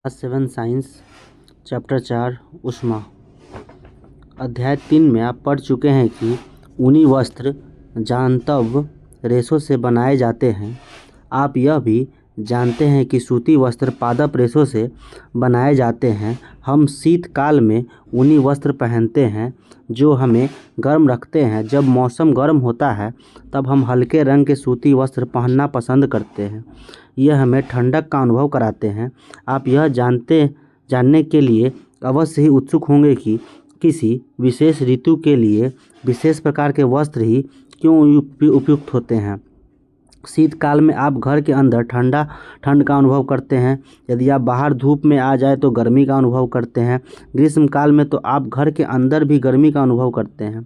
Class 7 science chapter 4 ऊष्मा अध्याय 3 में आप पढ़ चुके हैं कि ऊनी वस्त्र जांतव रेशों से बनाए जाते हैं। आप यह भी जानते हैं कि सूती वस्त्र पादप रेशों से बनाए जाते हैं। हम शीतकाल में ऊनी वस्त्र पहनते हैं जो हमें गर्म रखते हैं। जब मौसम गर्म होता है तब हम हल्के रंग के सूती वस्त्र पहनना पसंद करते हैं। यह हमें ठंडक का अनुभव कराते हैं। आप यह जानने के लिए अवश्य ही उत्सुक होंगे कि किसी विशेष ऋतु के लिए विशेष प्रकार के वस्त्र ही क्यों उपयुक्त होते हैं। शीतकाल में आप घर के अंदर ठंड का अनुभव करते हैं। यदि आप बाहर धूप में आ जाए तो गर्मी का अनुभव करते हैं। ग्रीष्मकाल में तो आप घर के अंदर भी गर्मी का अनुभव करते हैं।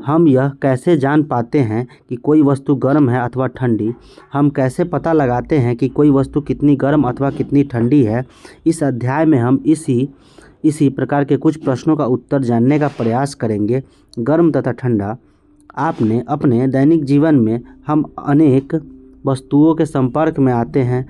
हम यह कैसे जान पाते हैं कि कोई वस्तु गर्म है अथवा ठंडी? हम कैसे पता लगाते हैं कि कोई वस्तु कितनी गर्म अथवा कितनी ठंडी है? इस अध्याय में हम इसी प्रकार के कुछ प्रश्नों का उत्तर जानने का प्रयास करेंगे। गर्म तथा ठंडा। आपने अपने दैनिक जीवन में हम अनेक वस्तुओं के संपर्क में आते हैं।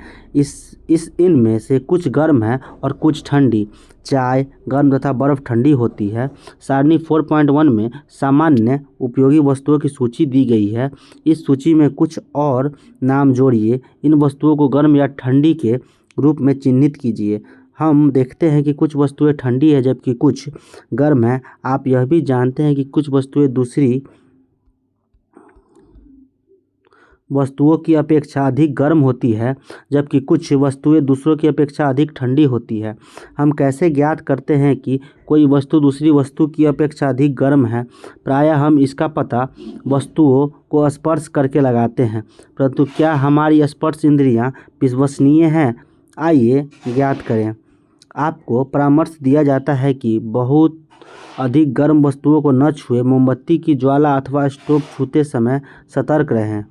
इनमें से कुछ गर्म है और कुछ ठंडी। चाय गर्म तथा बर्फ़ ठंडी होती है। सारणी 4.1 में सामान्य उपयोगी वस्तुओं की सूची दी गई है। इस सूची में कुछ और नाम जोड़िए। इन वस्तुओं को गर्म या ठंडी के रूप में चिन्हित कीजिए। हम देखते हैं कि कुछ वस्तुएं ठंडी है जबकि कुछ गर्म है। आप यह भी जानते हैं कि कुछ वस्तुएं दूसरी वस्तुओं की अपेक्षा अधिक गर्म होती है जबकि कुछ वस्तुएं दूसरों की अपेक्षा अधिक ठंडी होती है। हम कैसे ज्ञात करते हैं कि कोई वस्तु दूसरी वस्तु की अपेक्षा अधिक गर्म है? प्रायः हम इसका पता वस्तुओं को स्पर्श करके लगाते हैं। परंतु क्या हमारी स्पर्श इंद्रियां विश्वसनीय हैं? आइए ज्ञात करें। आपको परामर्श दिया जाता है कि बहुत अधिक गर्म वस्तुओं को न छुएं। मोमबत्ती की ज्वाला अथवा स्टोव छूते समय सतर्क रहें।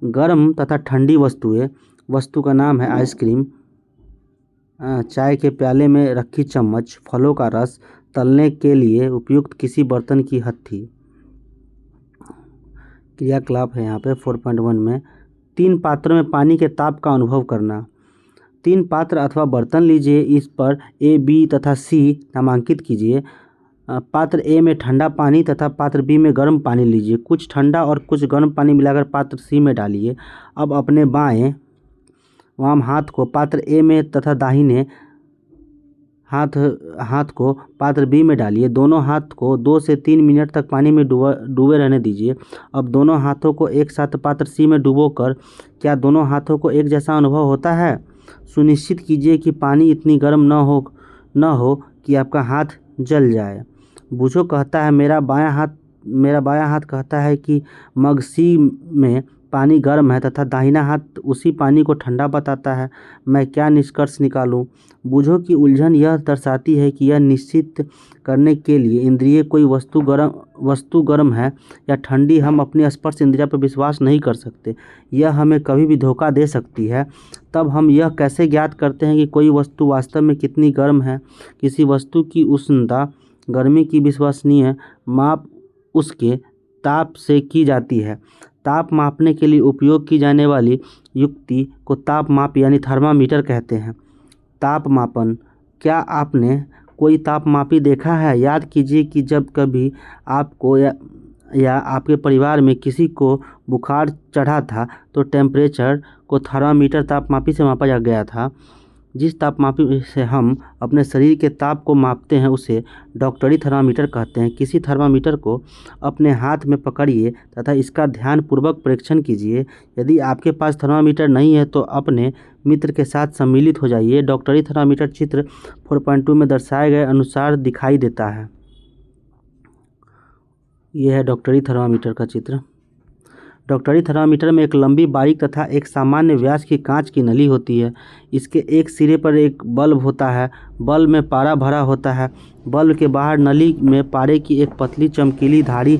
गर्म तथा ठंडी वस्तुएं। वस्तु का नाम है आइसक्रीम, चाय के प्याले में रखी चम्मच, फलों का रस, तलने के लिए उपयुक्त किसी बर्तन की हथी। क्रियाकलाप है यहाँ पे 4.1 में। 3 पात्रों में पानी के ताप का अनुभव करना। 3 पात्र अथवा बर्तन लीजिए। इस पर ए, बी तथा सी नामांकित कीजिए। पात्र ए में ठंडा पानी तथा पात्र बी में गर्म पानी लीजिए। कुछ ठंडा और कुछ गर्म पानी मिलाकर पात्र सी में डालिए। अब अपने वाम हाथ को पात्र ए में तथा दाहिने हाथ को पात्र बी में डालिए। दोनों हाथ को 2 से 3 मिनट तक पानी में डूबे रहने दीजिए। अब दोनों हाथों को एक साथ पात्र सी में डुबोकर क्या दोनों हाथों को एक जैसा अनुभव होता है? सुनिश्चित कीजिए कि पानी इतनी गर्म न हो कि आपका हाथ जल जाए। बूझो कहता है मेरा बायां हाथ कहता है कि मग सी में पानी गर्म है तथा दाहिना हाथ उसी पानी को ठंडा बताता है। मैं क्या निष्कर्ष निकालूं? बूझो की उलझन यह दर्शाती है कि यह निश्चित करने के लिए इंद्रिय कोई वस्तु गर्म है या ठंडी हम अपनी स्पर्श इंद्रिय पर विश्वास नहीं कर सकते। यह हमें कभी भी धोखा दे सकती है। तब हम यह कैसे ज्ञात करते हैं कि कोई वस्तु वास्तव में कितनी गर्म है? किसी वस्तु की उष्णता गर्मी की विश्वसनीय माप उसके ताप से की जाती है। ताप मापने के लिए उपयोग की जाने वाली युक्ति को ताप माप यानी थर्मामीटर कहते हैं। ताप मापन। क्या आपने कोई तापमापी देखा है? याद कीजिए कि जब कभी आपको या आपके परिवार में किसी को बुखार चढ़ा था तो टेम्परेचर को थर्मामीटर तापमापी से मापा गया था। जिस तापमापी से हम अपने शरीर के ताप को मापते हैं उसे डॉक्टरी थर्मामीटर कहते हैं। किसी थर्मामीटर को अपने हाथ में पकड़िए तथा इसका ध्यानपूर्वक परीक्षण कीजिए। यदि आपके पास थर्मामीटर नहीं है तो अपने मित्र के साथ सम्मिलित हो जाइए। डॉक्टरी थर्मामीटर चित्र 4.2 में दर्शाए गए अनुसार दिखाई देता है। यह है डॉक्टरी थर्मामीटर का चित्र। डॉक्टरी थर्मामीटर में एक लंबी बारीक तथा एक सामान्य व्यास की कांच की नली होती है। इसके एक सिरे पर एक बल्ब होता है। बल्ब में पारा भरा होता है। बल्ब के बाहर नली में पारे की एक पतली चमकीली धारी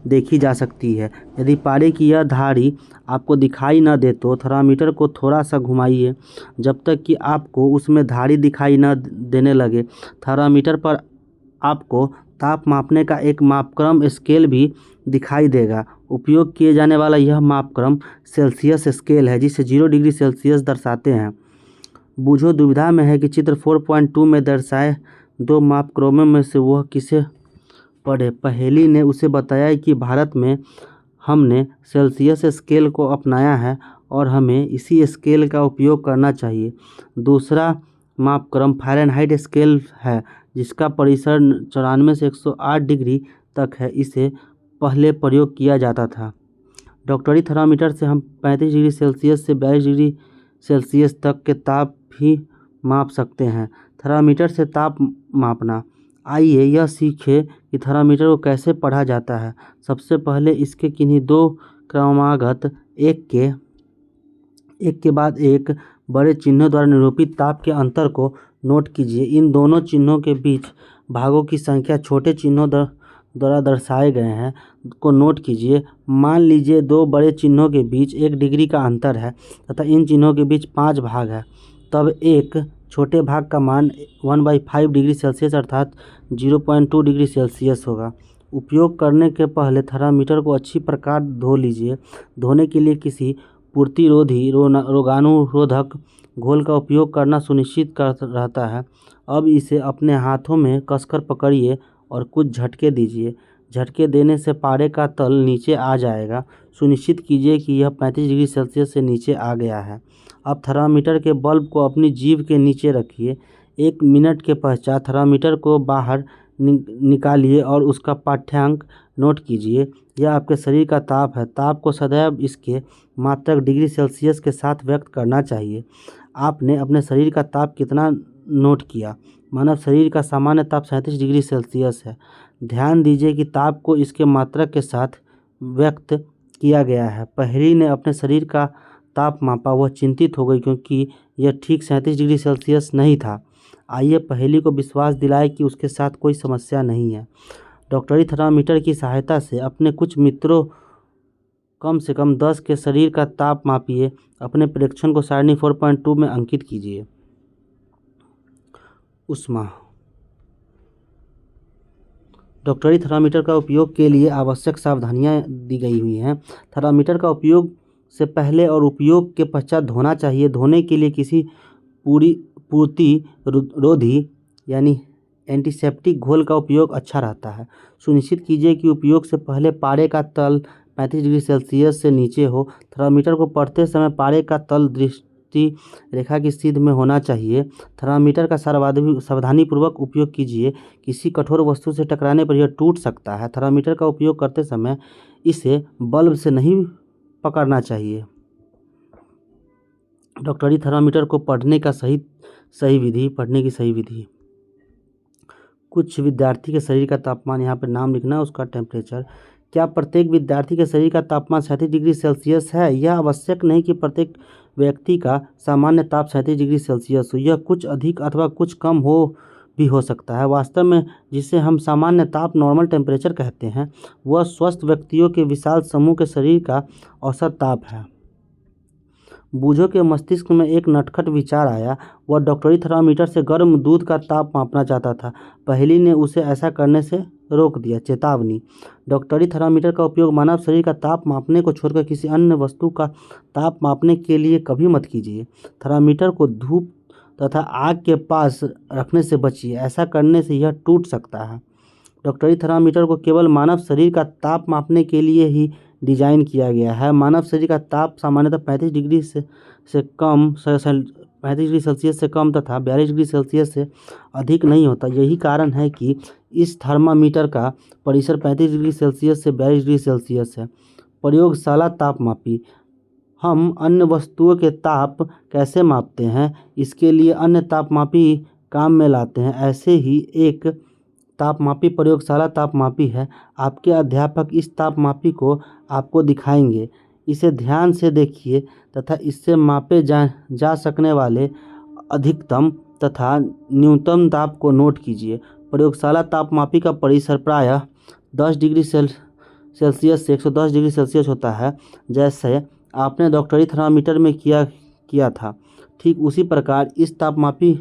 देखी जा सकती है। यदि पारे की यह धारी आपको दिखाई न दे तो थर्मामीटर को थोड़ा सा घुमाइए जब तक कि आपको उसमें धारी दिखाई न देने लगे। थर्मामीटर पर आपको ताप मापने का एक मापक्रम स्केल भी दिखाई देगा। उपयोग किए जाने वाला यह मापक्रम सेल्सियस स्केल है जिसे 0 डिग्री सेल्सियस दर्शाते हैं। बूझो दुविधा में है कि चित्र 4.2 में दर्शाए दो मापक्रमों में से वह किसे पढ़े। पहेली ने उसे बताया कि भारत में हमने सेल्सियस स्केल को अपनाया है और हमें इसी स्केल का उपयोग करना चाहिए। दूसरा मापक्रम फ़ारेनहाइट स्केल है जिसका परिसर 94 से 108 डिग्री तक है। इसे पहले प्रयोग किया जाता था। डॉक्टरी थर्मामीटर से हम 35 डिग्री सेल्सियस से 42 डिग्री सेल्सियस तक के ताप भी माप सकते हैं। थर्मामीटर से ताप मापना। आइए यह सीखें कि थर्मामीटर को कैसे पढ़ा जाता है। सबसे पहले इसके किन्हीं दो क्रमागत एक के बाद एक बड़े चिन्हों द्वारा निरूपित ताप के अंतर को नोट कीजिए। इन दोनों चिन्हों के बीच भागों की संख्या छोटे चिन्हों द्वारा दर्शाए गए हैं को नोट कीजिए। मान लीजिए दो बड़े चिन्हों के बीच 1 डिग्री का अंतर है तथा इन चिन्हों के बीच 5 भाग है। तब एक छोटे भाग का मान 1/5 डिग्री सेल्सियस अर्थात 0.2 डिग्री सेल्सियस होगा। उपयोग करने के पहले थर्मामीटर को अच्छी प्रकार धो लीजिए। धोने के लिए किसी पूर्तिरोधी रोगाणुरोधक घोल का उपयोग करना सुनिश्चित कर रहता है। अब इसे अपने हाथों में कसकर पकड़िए और कुछ झटके दीजिए। झटके देने से पारे का तल नीचे आ जाएगा। सुनिश्चित कीजिए कि यह 35 डिग्री सेल्सियस से नीचे आ गया है। अब थर्मामीटर के बल्ब को अपनी जीभ के नीचे रखिए। 1 मिनट के पश्चात थर्मामीटर को बाहर निकालिए और उसका पाठ्यांक नोट कीजिए। यह आपके शरीर का ताप है। ताप को सदैव इसके मात्रक डिग्री सेल्सियस के साथ व्यक्त करना चाहिए। आपने अपने शरीर का ताप कितना नोट किया? मानव शरीर का सामान्य ताप 37 डिग्री सेल्सियस है। ध्यान दीजिए कि ताप को इसके मात्रक के साथ व्यक्त किया गया है। पहेली ने अपने शरीर का ताप मापा। वह चिंतित हो गई क्योंकि यह ठीक 37 डिग्री सेल्सियस नहीं था। आइए पहेली को विश्वास दिलाए कि उसके साथ कोई समस्या नहीं है। डॉक्टरी थर्मामीटर की सहायता से अपने कुछ मित्रों कम से कम 10 के शरीर का ताप मापिए। अपने प्रेक्षण को सारणी 4.2 में अंकित कीजिए। ऊष्मा। डॉक्टरी थर्मामीटर का उपयोग के लिए आवश्यक सावधानियां दी गई हुई हैं। थर्मामीटर का उपयोग से पहले और उपयोग के पश्चात धोना चाहिए। धोने के लिए किसी पूर्तिरोधी यानी एंटीसेप्टिक घोल का उपयोग अच्छा रहता है। सुनिश्चित कीजिए कि उपयोग से पहले पारे का तल 35 डिग्री सेल्सियस से नीचे हो। थर्मामीटर को पढ़ते समय पारे का तल दृष्टि रेखा की सीध में होना चाहिए। थर्मामीटर का सावधानीपूर्वक उपयोग कीजिए। किसी कठोर वस्तु से टकराने पर यह टूट सकता है। थर्मामीटर का उपयोग करते समय इसे बल्ब से नहीं पकड़ना चाहिए। डॉक्टरी थर्मामीटर को पढ़ने की सही विधि। कुछ विद्यार्थी के शरीर का तापमान, यहाँ पर नाम लिखना है, उसका टेम्परेचर। क्या प्रत्येक विद्यार्थी के शरीर का तापमान 37 डिग्री सेल्सियस है? यह आवश्यक नहीं कि प्रत्येक व्यक्ति का सामान्य ताप 37 डिग्री सेल्सियस हो। यह कुछ अधिक अथवा कुछ कम हो सकता है। वास्तव में जिसे हम सामान्य ताप नॉर्मल टेम्परेचर कहते हैं वह स्वस्थ व्यक्तियों के विशाल समूह के शरीर का औसत ताप है। बूझो के मस्तिष्क में एक नटखट विचार आया। वह डॉक्टरी थर्मामीटर से गर्म दूध का ताप मापना चाहता था। पहेली ने उसे ऐसा करने से रोक दिया। चेतावनी। डॉक्टरी थर्मामीटर का उपयोग मानव शरीर का ताप मापने को छोड़कर किसी अन्य वस्तु का ताप मापने के लिए कभी मत कीजिए। थर्मामीटर को धूप तथा आग के पास रखने से बचिए। ऐसा करने से यह टूट सकता है। डॉक्टरी थर्मामीटर को केवल मानव शरीर का ताप मापने के लिए ही डिजाइन किया गया है। मानव शरीर का ताप सामान्यतः 35 डिग्री से कम 35 डिग्री सेल्सियस से कम तथा 42 डिग्री सेल्सियस से अधिक नहीं होता। यही कारण है कि इस थर्मामीटर का परिसर 35 डिग्री सेल्सियस से 42 डिग्री सेल्सियस है। प्रयोगशाला तापमापी। हम अन्य वस्तुओं के ताप कैसे मापते हैं, इसके लिए अन्य तापमापी काम में लाते हैं। ऐसे ही एक तापमापी प्रयोगशाला तापमापी है। आपके अध्यापक इस तापमापी को आपको दिखाएंगे। इसे ध्यान से देखिए तथा इससे मापे जा सकने वाले अधिकतम तथा न्यूनतम ताप को नोट कीजिए। प्रयोगशाला तापमापी का परिसर प्रायः 10 डिग्री सेल्सियस से 110 डिग्री सेल्सियस होता है, जैसे आपने डॉक्टरी थर्मामीटर में किया था। ठीक उसी प्रकार इस तापमापी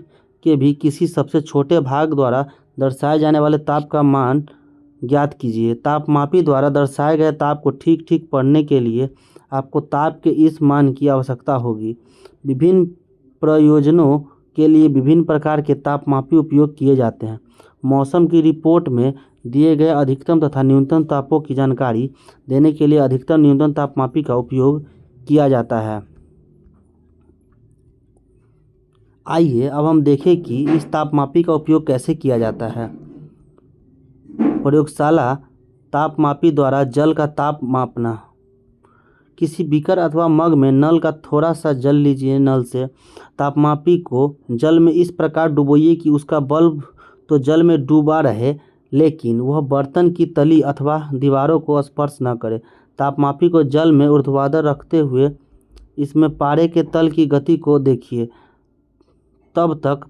के भी किसी सबसे छोटे भाग द्वारा दर्शाए जाने वाले ताप का मान ज्ञात कीजिए। तापमापी द्वारा दर्शाए गए ताप को ठीक ठीक पढ़ने के लिए आपको ताप के इस मान की आवश्यकता होगी। विभिन्न प्रयोजनों के लिए विभिन्न प्रकार के तापमापी उपयोग किए जाते हैं। मौसम की रिपोर्ट में दिए गए अधिकतम तथा न्यूनतम तापों की जानकारी देने के लिए अधिकतम न्यूनतम तापमापी का उपयोग किया जाता है। आइए अब हम देखें कि इस तापमापी का उपयोग कैसे किया जाता है। प्रयोगशाला तापमापी द्वारा जल का ताप मापना। किसी बीकर अथवा मग में नल का थोड़ा सा जल लीजिए। नल से तापमापी को जल में इस प्रकार डुबोइए कि उसका बल्ब तो जल में डूबा रहे, लेकिन वह बर्तन की तली अथवा दीवारों को स्पर्श न करे। तापमापी को जल में ऊर्ध्वाधर रखते हुए इसमें पारे के तल की गति को देखिए। तब तक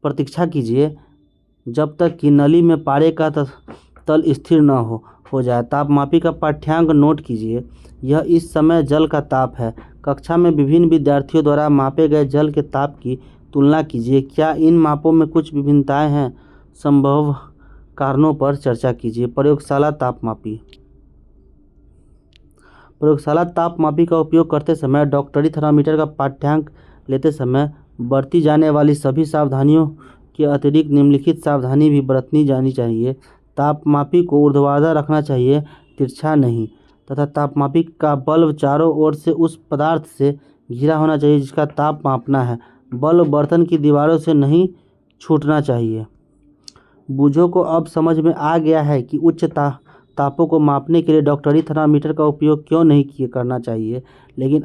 प्रतीक्षा कीजिए जब तक कि नली में पारे का तल स्थिर न हो जाए। तापमापी का पाठ्यांक नोट कीजिए। यह इस समय जल का ताप है। कक्षा में विभिन्न विद्यार्थियों द्वारा मापे गए जल के ताप की तुलना कीजिए। क्या इन मापों में कुछ विभिन्नताएं हैं? संभव कारणों पर चर्चा कीजिए। प्रयोगशाला तापमापी। प्रयोगशाला तापमापी का उपयोग करते समय डॉक्टरी थर्मामीटर का पाठ्यांक लेते समय बरती जाने वाली सभी सावधानियों के अतिरिक्त निम्नलिखित सावधानी भी बरतनी जानी चाहिए। तापमापी को ऊर्ध्वाधर रखना चाहिए, तिरछा नहीं, तथा तापमापी का बल्ब चारों ओर से उस पदार्थ से घिरा होना चाहिए जिसका ताप मापना है। बल्ब बर्तन की दीवारों से नहीं छूटना चाहिए। बूझों को अब समझ में आ गया है कि उच्च तापों को मापने के लिए डॉक्टरी थर्मामीटर का उपयोग क्यों नहीं करना चाहिए, लेकिन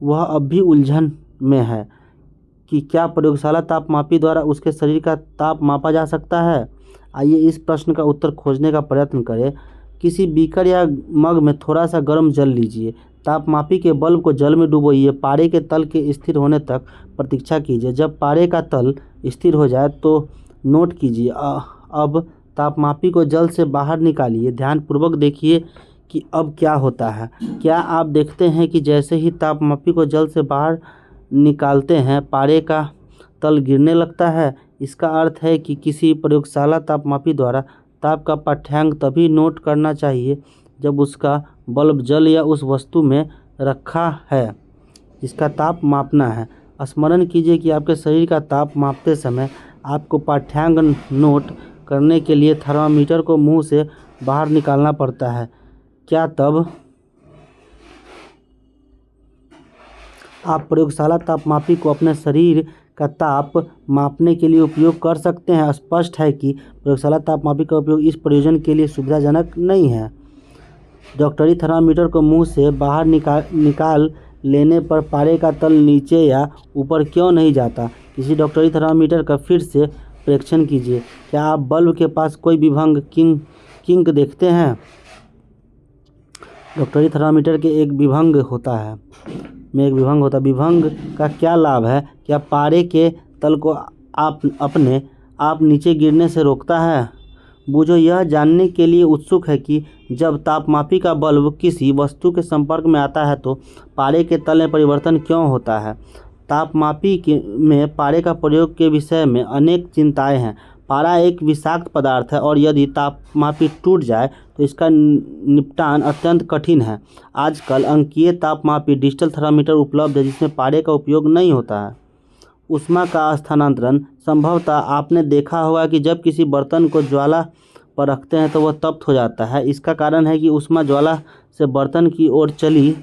वह अब भी उलझन में है कि क्या प्रयोगशाला तापमापी द्वारा उसके शरीर का ताप मापा जा सकता है। आइए इस प्रश्न का उत्तर खोजने का प्रयत्न करें। किसी बीकर या मग में थोड़ा सा गर्म जल लीजिए। तापमापी के बल्ब को जल में डुबोइए। पारे के तल के स्थिर होने तक प्रतीक्षा कीजिए। जब पारे का तल स्थिर हो जाए तो नोट कीजिए। अब तापमापी को जल से बाहर निकालिए। ध्यानपूर्वक देखिए कि अब क्या होता है। क्या आप देखते हैं कि जैसे ही तापमापी को जल से बाहर निकालते हैं, पारे का तल गिरने लगता है। इसका अर्थ है कि किसी प्रयोगशाला तापमापी द्वारा ताप का पाठ्यांक तभी नोट करना चाहिए जब उसका बल्ब जल या उस वस्तु में रखा है जिसका ताप मापना है। स्मरण कीजिए कि आपके शरीर का ताप मापते समय आपको पाठ्यांक नोट करने के लिए थर्मामीटर को मुंह से बाहर निकालना पड़ता है। क्या तब आप प्रयोगशाला तापमापी को अपने शरीर का ताप मापने के लिए उपयोग कर सकते हैं? स्पष्ट है कि प्रयोगशाला तापमापी का उपयोग इस प्रयोजन के लिए सुविधाजनक नहीं है। डॉक्टरी थर्मामीटर को मुंह से बाहर निकाल लेने पर पारे का तल नीचे या ऊपर क्यों नहीं जाता? किसी डॉक्टरी थर्मामीटर का फिर से परीक्षण कीजिए। क्या आप बल्ब के पास कोई विभंग किंक देखते हैं? डॉक्टरी थर्मामीटर के एक विभंग होता है। विभंग का क्या लाभ है? क्या पारे के तल को अपने आप नीचे गिरने से रोकता है? बूझो यह जानने के लिए उत्सुक है कि जब तापमापी का बल्ब किसी वस्तु के संपर्क में आता है तो पारे के तल में परिवर्तन क्यों होता है? तापमापी में पारे का प्रयोग के विषय में अनेक चिंताएं हैं। पारा एक विषाक्त पदार्थ है और यदि तापमापी टूट जाए तो इसका निपटान अत्यंत कठिन है। आजकल अंकीय तापमापी डिजिटल थर्मामीटर उपलब्ध है जिसमें पारे का उपयोग नहीं होता है। ऊष्मा का स्थानांतरण। संभवतः आपने देखा होगा कि जब किसी बर्तन को ज्वाला पर रखते हैं तो वह तप्त हो जाता है। इसका कारण है कि ऊष्मा ज्वाला से बर्तन की ओर चली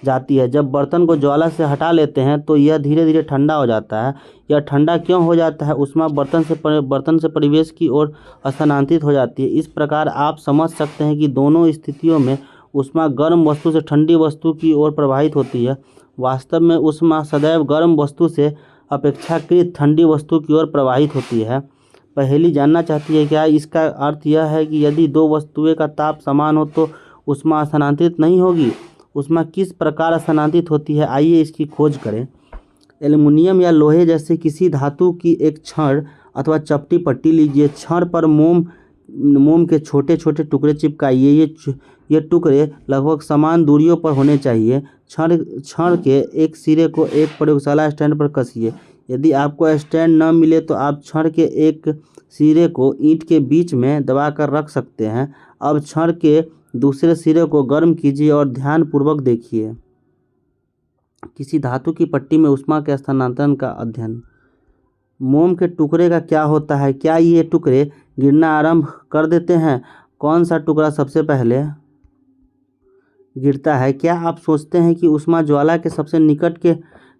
जाती है। जब बर्तन को ज्वाला से हटा लेते हैं तो यह धीरे धीरे ठंडा हो जाता है। यह ठंडा क्यों हो जाता है? ऊष्मा बर्तन से परिवेश की ओर स्थानांतरित हो जाती है। इस प्रकार आप समझ सकते हैं कि दोनों स्थितियों में ऊष्मा गर्म वस्तु से ठंडी वस्तु की ओर प्रवाहित होती है। वास्तव में ऊष्मा सदैव गर्म वस्तु से अपेक्षाकृत ठंडी वस्तु की ओर प्रवाहित होती है। पहेली जानना चाहती है क्या इसका अर्थ यह है कि यदि दो वस्तुएं का ताप समान हो तो ऊष्मा स्थानांतरित नहीं होगी? ऊष्मा किस प्रकार स्थानांतरित होती है? आइए इसकी खोज करें। एल्युमिनियम या लोहे जैसे किसी धातु की एक छड़ अथवा चपटी पट्टी लीजिए। छड़ पर मोम के छोटे छोटे टुकड़े चिपकाइए। ये टुकड़े लगभग समान दूरियों पर होने चाहिए। छड़ के एक सिरे को एक प्रयोगशाला स्टैंड पर कसिए। यदि आपको स्टैंड न मिले तो आप छड़ के एक सिरे को ईंट के बीच में दबाकर रख सकते हैं। अब छड़ के दूसरे सिरे को गर्म कीजिए और ध्यानपूर्वक देखिए। किसी धातु की पट्टी में ऊष्मा के स्थानांतरण का अध्ययन। मोम के टुकड़े का क्या होता है? क्या ये टुकड़े गिरना आरंभ कर देते हैं? कौन सा टुकड़ा सबसे पहले गिरता है? क्या आप सोचते हैं कि ऊष्मा ज्वाला के सबसे निकट के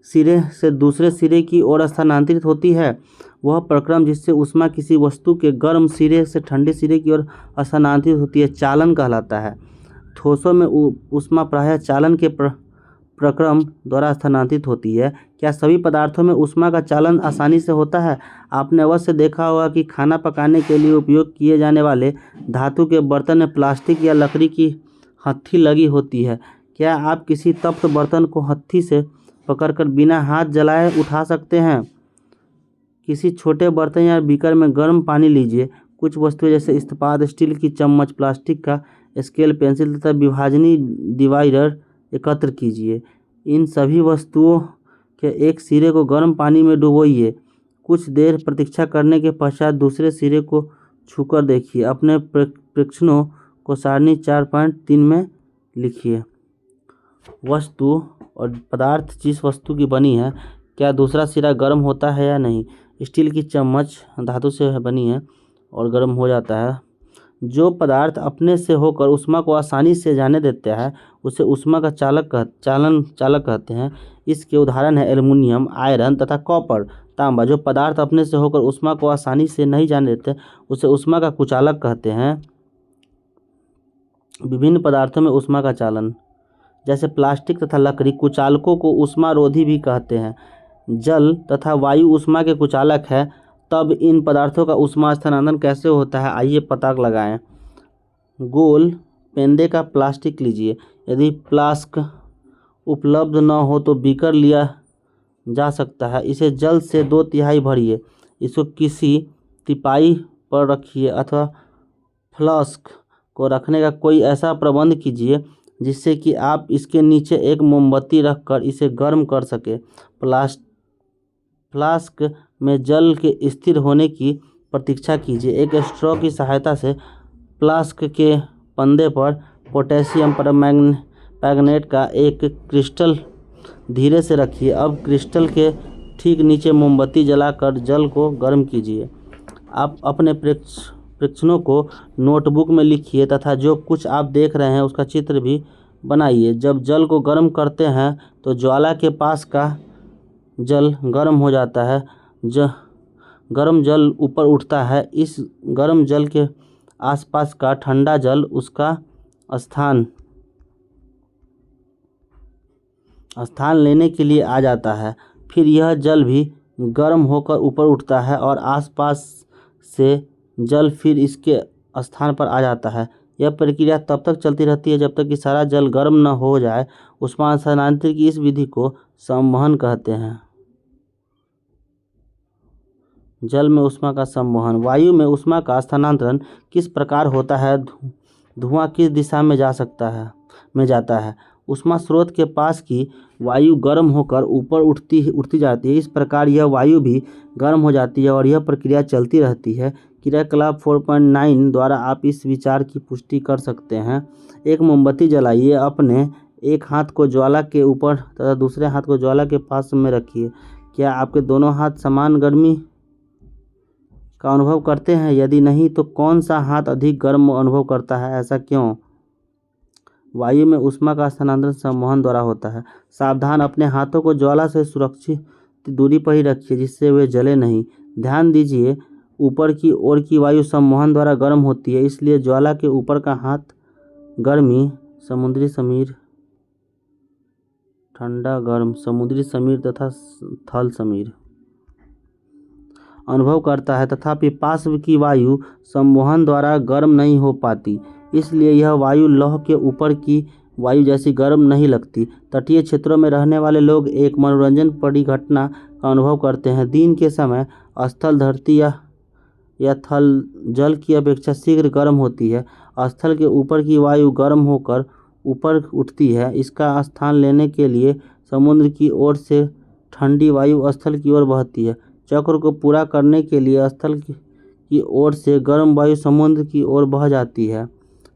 सिरे से दूसरे सिरे की ओर स्थानांतरित होती है? वह प्रक्रम जिससे ऊष्मा किसी वस्तु के गर्म सिरे से ठंडे सिरे की ओर स्थानांतरित होती है चालन कहलाता है। ठोसों में ऊष्मा प्रायः चालन के प्रक्रम द्वारा स्थानांतरित होती है। क्या सभी पदार्थों में ऊष्मा का चालन आसानी से होता है? आपने अवश्य देखा होगा कि खाना पकाने के लिए उपयोग किए जाने वाले धातु के बर्तन में प्लास्टिक या लकड़ी की हत्थी लगी होती है। क्या आप किसी तप्त बर्तन को हत्थी से पकड़कर बिना हाथ जलाए उठा सकते हैं? किसी छोटे बर्तन या बीकर में गर्म पानी लीजिए। कुछ वस्तुएं जैसे इस्पात, स्टील की चम्मच, प्लास्टिक का स्केल, पेंसिल तथा विभाजनी डिवाइडर एकत्र कीजिए। इन सभी वस्तुओं के एक सिरे को गर्म पानी में डुबोइए। कुछ देर प्रतीक्षा करने के पश्चात दूसरे सिरे को छूकर देखिए। अपने परीक्षणों को सारणी 4.3 में लिखिए। वस्तु और पदार्थ जिस वस्तु की बनी है, क्या दूसरा सिरा गर्म होता है या नहीं? स्टील की चम्मच धातु से बनी है और गर्म हो जाता है। जो पदार्थ अपने से होकर ऊष्मा को आसानी से जाने देता है उसे ऊष्मा का चालक कहते हैं। इसके उदाहरण है एल्युमिनियम, आयरन तथा कॉपर, तांबा। जो पदार्थ अपने से होकर ऊष्मा को आसानी से नहीं जाने देते उसे ऊष्मा का कुचालक कहते हैं। विभिन्न पदार्थों में ऊष्मा का चालन, जैसे प्लास्टिक तथा लकड़ी, कुचालकों को ऊष्मारोधी भी कहते हैं। जल तथा वायु ऊष्मा के कुचालक है। तब इन पदार्थों का ऊष्मा स्थानांतरण कैसे होता है, आइए पता लगाएं। गोल पेंदे का प्लास्टिक लीजिए। यदि फ्लास्क उपलब्ध न हो तो बीकर लिया जा सकता है। इसे जल से 2/3 भरिए। इसको किसी तिपाई पर रखिए अथवा फ्लास्क को रखने का कोई ऐसा प्रबंध कीजिए जिससे कि आप इसके नीचे एक मोमबत्ती रखकर इसे गर्म कर सके। फ्लास्क में जल के स्थिर होने की प्रतीक्षा कीजिए। एक स्ट्रॉ की सहायता से फ्लास्क के पंदे पर पोटेशियम परमैंगनेट का एक क्रिस्टल धीरे से रखिए। अब क्रिस्टल के ठीक नीचे मोमबत्ती जलाकर जल को गर्म कीजिए। आप अपने परीक्षणों को नोटबुक में लिखिए तथा जो कुछ आप देख रहे हैं उसका चित्र भी बनाइए। जब जल को गर्म करते हैं तो ज्वाला के पास का जल गर्म हो जाता है। गर्म जल ऊपर उठता है। इस गर्म जल के आसपास का ठंडा जल उसका स्थान लेने के लिए आ जाता है। फिर यह जल भी गर्म होकर ऊपर उठता है और आसपास से जल फिर इसके स्थान पर आ जाता है। यह प्रक्रिया तब तक चलती रहती है जब तक कि सारा जल गर्म न हो जाए। ऊष्मा स्थानांतरण की इस विधि को संवहन कहते हैं। जल में ऊष्मा का संवहन। वायु में ऊष्मा का स्थानांतरण किस प्रकार होता है? धुआं किस दिशा में जाता है? ऊष्मा स्रोत के पास की वायु गर्म होकर ऊपर उठती जाती है। इस प्रकार यह वायु भी गर्म हो जाती है और यह प्रक्रिया चलती रहती है। क्रियाकलाप 4.9 द्वारा आप इस विचार की पुष्टि कर सकते हैं। एक मोमबत्ती जलाइए। अपने एक हाथ को ज्वाला के ऊपर तथा दूसरे हाथ को ज्वाला के पास में रखिए। क्या आपके दोनों हाथ समान गर्मी का अनुभव करते हैं? यदि नहीं तो कौन सा हाथ अधिक गर्म अनुभव करता है? ऐसा क्यों? वायु में ऊष्मा का स्थानांतरण संवहन द्वारा होता है। सावधान, अपने हाथों को ज्वाला से सुरक्षित दूरी पर ही रखिए जिससे वे जले नहीं। ध्यान दीजिए, ऊपर की ओर की वायु संवहन द्वारा गर्म होती है, इसलिए ज्वाला के ऊपर का हाथ गर्मी समुद्री समीर, ठंडा गर्म समुद्री समीर तथा थल समीर अनुभव करता है। तथापि पार्श्व की वायु संवहन द्वारा गर्म नहीं हो पाती, इसलिए यह वायु लौह के ऊपर की वायु जैसी गर्म नहीं लगती। तटीय क्षेत्रों में रहने वाले लोग एक मनोरंजन परिघटना का अनुभव करते हैं। दिन के समय स्थल धरती या थल जल की अपेक्षा शीघ्र गर्म होती है। स्थल के ऊपर की वायु गर्म होकर ऊपर उठती है। इसका स्थान लेने के लिए समुद्र की ओर से ठंडी वायु स्थल की ओर बहती है। चक्र को पूरा करने के लिए स्थल की ओर से गर्म वायु समुद्र की ओर बह जाती है।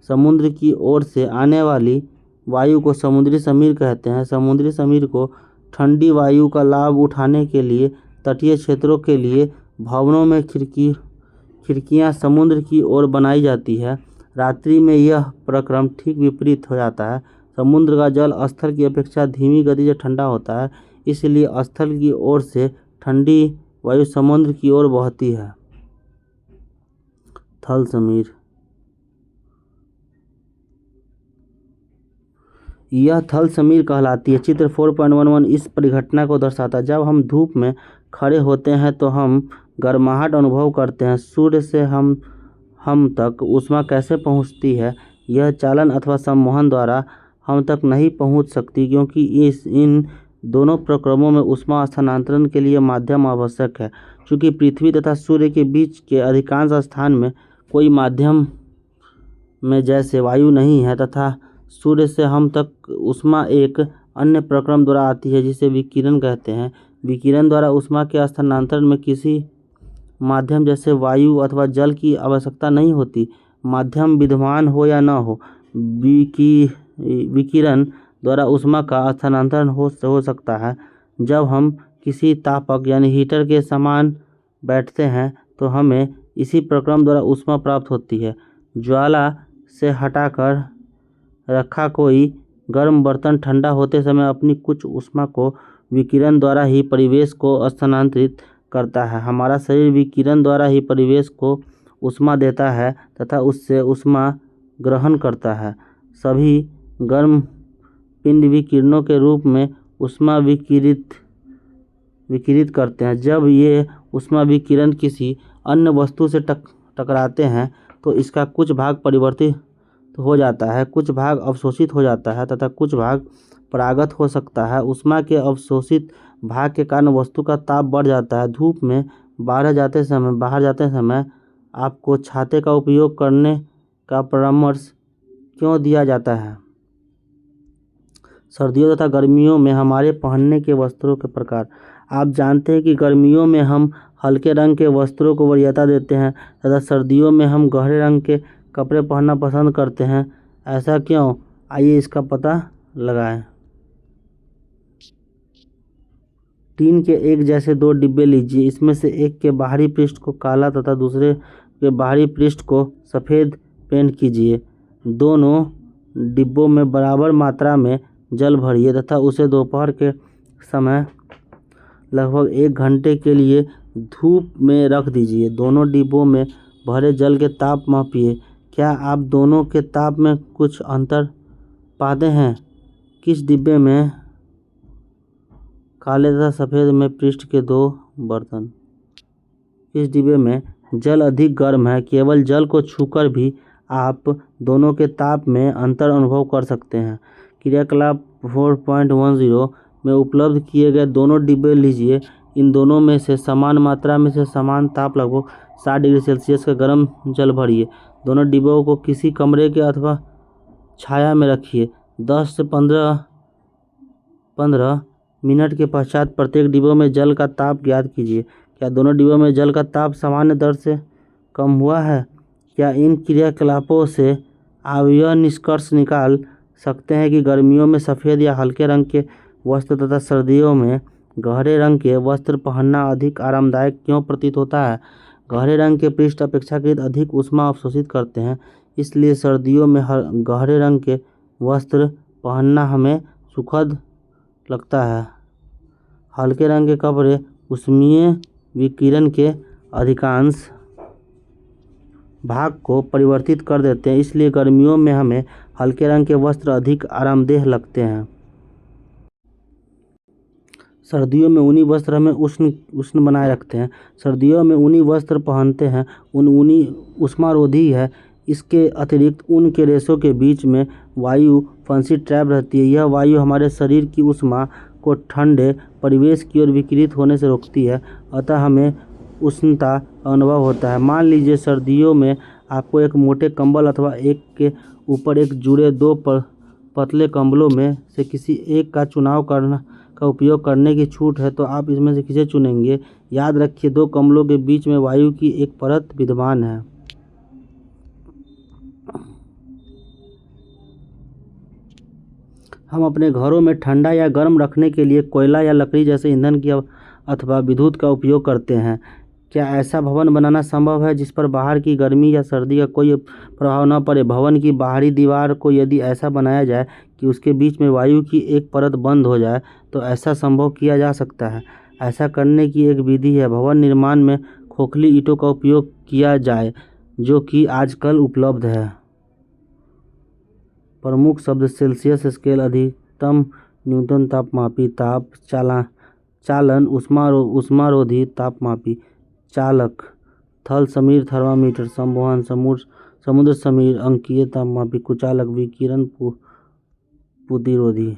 समुद्र की ओर से आने वाली वायु को समुद्री समीर कहते हैं। समुद्री समीर को ठंडी वायु का लाभ उठाने के लिए तटीय क्षेत्रों के लिए भवनों में खिड़कियां समुद्र की ओर बनाई जाती है। रात्रि में यह प्रक्रम ठीक विपरीत हो जाता है। समुद्र का जल स्थल की अपेक्षा धीमी गति से ठंडा होता है, इसलिए स्थल की ओर से ठंडी वायु समुद्र की ओर बहती है। थल समीर, यह थल समीर कहलाती है। चित्र 4.11 इस परिघटना को दर्शाता है। जब हम धूप में खड़े होते हैं तो हम गर्माहट अनुभव करते हैं। सूर्य से हम तक ऊष्मा कैसे पहुंचती है? यह चालन अथवा सम्मोहन द्वारा हम तक नहीं पहुंच सकती, क्योंकि इन दोनों प्रक्रमों में ऊष्मा स्थानांतरण के लिए माध्यम आवश्यक है। चूँकि पृथ्वी तथा सूर्य के बीच के अधिकांश स्थान में कोई माध्यम में जैसे वायु नहीं है तथा सूर्य से हम तक ऊष्मा एक अन्य प्रक्रम द्वारा आती है जिसे विकिरण कहते हैं। विकिरण द्वारा ऊष्मा के स्थानांतरण में किसी माध्यम जैसे वायु अथवा जल की आवश्यकता नहीं होती, माध्यम विद्यमान हो या न हो। विकिरण द्वारा ऊष्मा का स्थानांतरण हो सकता है। जब हम किसी तापक यानी हीटर के समान बैठते हैं तो हमें इसी प्रक्रम द्वारा ऊष्मा प्राप्त होती है। ज्वाला से हटाकर रखा कोई गर्म बर्तन ठंडा होते समय अपनी कुछ ऊष्मा को विकिरण द्वारा ही परिवेश को स्थानांतरित करता है। हमारा शरीर विकिरण द्वारा ही परिवेश को ऊष्मा देता है तथा उससे ऊष्मा ग्रहण करता है। सभी गर्म पिंड विकिरणों के रूप में ऊष्मा विकिरित करते हैं। जब ये ऊष्मा विकिरण किसी अन्य वस्तु से टकराते हैं तो इसका कुछ भाग परिवर्तित हो जाता है, कुछ भाग अवशोषित हो जाता है तथा कुछ भाग परागत हो सकता है। ऊष्मा के अवशोषित भाग के कारण वस्तु का ताप बढ़ जाता है। धूप में बाहर जाते समय आपको छाते का उपयोग करने का परामर्श क्यों दिया जाता है? सर्दियों तथा गर्मियों में हमारे पहनने के वस्त्रों के प्रकार। आप जानते हैं कि गर्मियों में हम हल्के रंग के वस्त्रों को वरीयता देते हैं तथा सर्दियों में हम गहरे रंग के कपड़े पहनना पसंद करते हैं। ऐसा क्यों? आइए इसका पता लगाएं। टीन के एक जैसे दो डिब्बे लीजिए। इसमें से एक के बाहरी पृष्ठ को काला तथा दूसरे के बाहरी पृष्ठ को सफ़ेद पेंट कीजिए। दोनों डिब्बों में बराबर मात्रा में जल भरिए तथा उसे दोपहर के समय लगभग 1 घंटे के लिए धूप में रख दीजिए। दोनों डिब्बों में भरे जल के ताप मापिए। क्या आप दोनों के ताप में कुछ अंतर पाते हैं? किस डिब्बे में काले तथा सफ़ेद में पृष्ठ के 2 बर्तन? इस डिब्बे में जल अधिक गर्म है। केवल जल को छूकर भी आप दोनों के ताप में अंतर अनुभव कर सकते हैं। क्रियाकलाप 4.10 में उपलब्ध किए गए दोनों डिब्बे लीजिए। इन दोनों में से समान मात्रा में से समान ताप लगभग 60 डिग्री सेल्सियस का गर्म जल भरिए। दोनों डिब्बों को किसी कमरे के अथवा छाया में रखिए। 10 से 15 मिनट के पश्चात प्रत्येक डिब्बों में जल का ताप ज्ञात कीजिए। क्या दोनों डिब्बों में जल का ताप सामान्य दर से कम हुआ है? क्या इन क्रियाकलापों से आप यह निष्कर्ष निकाल सकते हैं कि गर्मियों में सफ़ेद या हल्के रंग के वस्त्र तथा सर्दियों में गहरे रंग के वस्त्र पहनना अधिक आरामदायक क्यों प्रतीत होता है? गहरे रंग के पृष्ठ अपेक्षाकृत अधिक ऊष्मा अवशोषित करते हैं, इसलिए सर्दियों में गहरे रंग के वस्त्र पहनना हमें सुखद लगता है। हल्के रंग के कपड़े ऊष्मीय विकिरण के अधिकांश भाग को परिवर्तित कर देते हैं, इसलिए गर्मियों में हमें हल्के रंग के वस्त्र अधिक आरामदेह लगते हैं। सर्दियों में ऊनी वस्त्र हमें उष्ण बनाए रखते हैं। सर्दियों में ऊनी वस्त्र पहनते हैं ऊनी उष्मारोधी है। इसके अतिरिक्त ऊन के रेशों के बीच में वायु फंसी ट्रैप रहती है। यह वायु हमारे शरीर की उष्मा को ठंडे परिवेश की ओर विकिरित होने से रोकती है, अतः हमें उष्णता का अनुभव होता है। मान लीजिए सर्दियों में आपको एक मोटे कंबल अथवा एक के ऊपर एक जुड़े 2 पतले कंबलों में से किसी एक का उपयोग करने की छूट है, तो आप इसमें से किसे चुनेंगे? याद रखिए 2 कंबलों के बीच में वायु की एक परत विद्यमान है। हम अपने घरों में ठंडा या गर्म रखने के लिए कोयला या लकड़ी जैसे ईंधन की अथवा विद्युत का उपयोग करते हैं। क्या ऐसा भवन बनाना संभव है जिस पर बाहर की गर्मी या सर्दी का कोई प्रभाव न पड़े? भवन की बाहरी दीवार को यदि ऐसा बनाया जाए कि उसके बीच में वायु की एक परत बंद हो जाए तो ऐसा संभव किया जा सकता है। ऐसा करने की एक विधि है भवन निर्माण में खोखली ईंटों का उपयोग किया जाए, जो कि आजकल उपलब्ध है। प्रमुख शब्द सेल्सियस स्केल, अधिकतम न्यूनतम तापमापी, ताप चालन, उष्मारोधी तापमापी, चालक, थल समीर, थर्मामीटर, संवहन, समुद्र समीर, अंकीय तापमापी, कुचालक, विकिरण प्रतिरोधी।